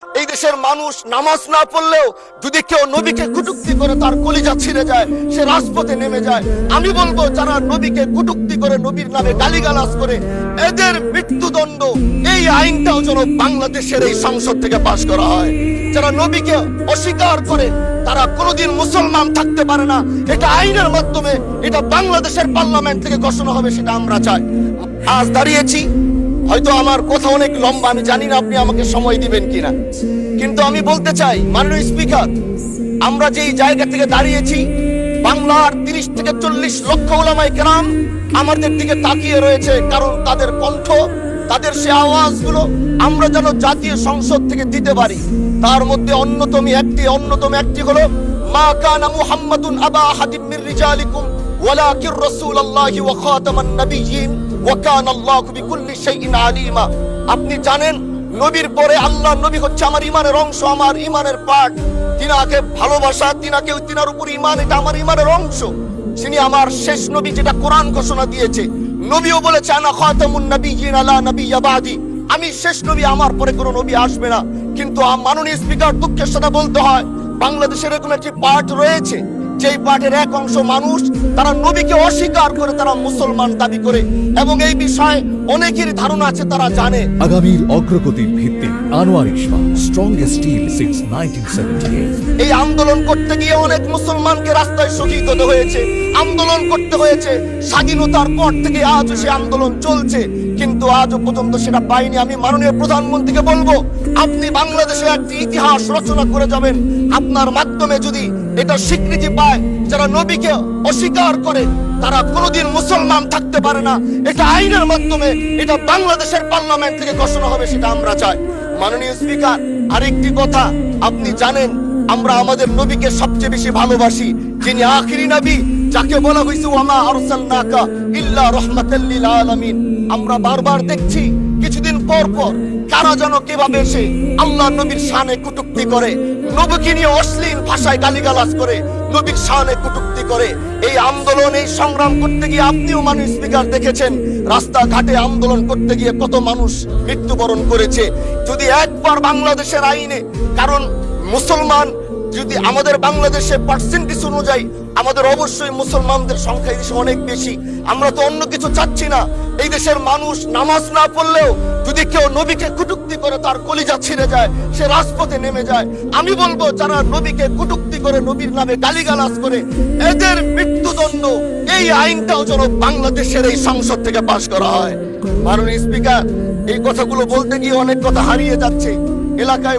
এই দেশের মানুষ নামাজ না পড়লেও যদি কেউ নবীকে কটূক্তি করে তার কলিজা ছিঁড়ে যায়, সে রাজপথে নেমে যায়। আমি বলবো যারা নবীকে কটূক্তি করে, নবীর নামে গালিগালাজ করে, এদের মৃত্যুদণ্ড এই আইনটাও যেন বাংলাদেশের এই সংসদ থেকে পাশ করা হয়। যারা নবীকে অস্বীকার করে তারা কোনোদিন মুসলমান থাকতে পারে না। এটা আইনের মাধ্যমে, এটা বাংলাদেশের পার্লামেন্ট থেকে ঘোষণা হবে, সেটা আমরা চাই। আজ দাঁড়িয়েছি, হয়তো আমার কথা অনেক লম্বা, আমি জানি না আপনি আমাকে সময় দিবেন কিনা, কিন্তু আমি বলতে চাই মাননীয় স্পিকার, আমরা যেই জায়গা থেকে দাঁড়িয়েছি, বাংলার 30 থেকে 40 লক্ষ উলামায়ে কেরাম আমাদের দিকে তাকিয়ে রয়েছে, কারণ তাদের কণ্ঠ, তাদের সে আওয়াজগুলো আমরা যেন জাতীয় সংসদ থেকে দিতে পারি। তার মধ্যে অন্যতম একটি হলো মা কানা মুহাম্মাদুন আবা আহাদিম মির রিজালিকুম ওয়ালাকির রাসূলুল্লাহি ওয়া খাতামান নাবিয়্যিন ওয়া কানা আল্লাহু বিকুল্লি শাইইন আলিমা। আপনি জানেন নবীর পরে আল্লাহর নবী হচ্ছে আমার ইমানের অংশ, আমার ইমানের পার্ট। তিনাকে ভালোবাসা, তিনার উপর ইমান, এটা আমার ইমানের অংশ। তিনি আমার শেষ নবী, যেটা কোরআন ঘোষণা দিয়েছে। নবীও বলেছে আনা খাতামুন নাবিয়্যিন আলা নাবিয়্যা বাদি, আমি শেষ নবী, আমার পরে কোনো নবী আসবে না। কিন্তু মাননীয় স্পিকার, দুঃখের সাথে বলতে হয়, বাংলাদেশের এরকম একটি পার্ট রয়েছে, যেই পার্টের এক অংশ মানুষ তারা নবীকে অস্বীকার করে, তারা মুসলমান দাবি করে, এবং এই বিষয়ে অনেকেরই ধারণা আছে, তারা জানে। আগামীর অগ্রগতির ভিত্তি আনোয়ার ইসলাম, স্ট্রংগেস্ট স্টিল সিন্স 1978। এই আন্দোলন করতে গিয়ে অনেক মুসলমানকে রাস্তায় শহীদ হতে হয়েছে, আন্দোলন করতে হয়েছে। স্বাধীনতার পর থেকে আজও সে আন্দোলন চলছে, কিন্তু আজও পর্যন্ত সেটা পাইনি। আমি মাননীয় প্রধানমন্ত্রীকে বলবো, আপনি বাংলাদেশে একটি ইতিহাস রচনা করে যাবেন। আপনার মাধ্যমে যদি এটা স্বীকৃতি পায়, যারা নবীকে অস্বীকার করে তারা কোনোদিন মুসলমান থাকতে পারে না। এটা আইনের মাধ্যমে, এটা বাংলাদেশের পার্লামেন্ট থেকে ঘোষণা হবে, সেটা আমরা চাই। মাননীয় স্পিকার, আরেকটি কথা, আপনি জানেন আমরা আমাদের নবীকে সবচেয়ে বেশি ভালোবাসি, যিনি আখিরি নবী, যাকে বলা হয়েছে ওয়ামা আরসালনাকা ইল্লা রাহমাতাল লিল আলামিন। আমরা বারবার দেখছি কিছুদিন পর পর কারা যেন কিভাবে এসে আল্লাহ নবীর শানে কটূক্তি করে, নবীকে নিয়ে অশ্লীল ভাষায় গালিগালাজ করে, নবীর শানে কটূক্তি করে। এই আন্দোলন, এই সংগ্রাম করতে গিয়ে আপনিও মাননীয় স্পিকার দেখেছেন, রাস্তাঘাটে আন্দোলন করতে গিয়ে কত মানুষ মৃত্যুবরণ করেছে। যদি একবার বাংলাদেশের আইনে, কারণ মুসলমান যদি আমাদের বাংলাদেশে পার্সেন্টেজ অনুযায়ী আমাদের অবশ্যই মুসলমানদের সংখ্যা এই দেশে অনেক বেশি। আমরা তো অন্য কিছু চাচ্ছি না। এই দেশের মানুষ নামাজ না পড়লেও যদি কেউ নবীকে কটূক্তি করে তার কলিজা ছিঁড়ে যায়, সে রাজপথে নেমে যায়। আমি বলবো যারা নবীকে কটূক্তি করে, নবীর নামে গালিগালাজ করে, এদের মৃত্যুদণ্ড এই আইনটাও যেন বাংলাদেশের এই সংসদ থেকে পাশ করা হয়। মাননীয় স্পিকার, এই কথাগুলো বলতে গিয়ে অনেক কথা হারিয়ে যাচ্ছে এলাকায়।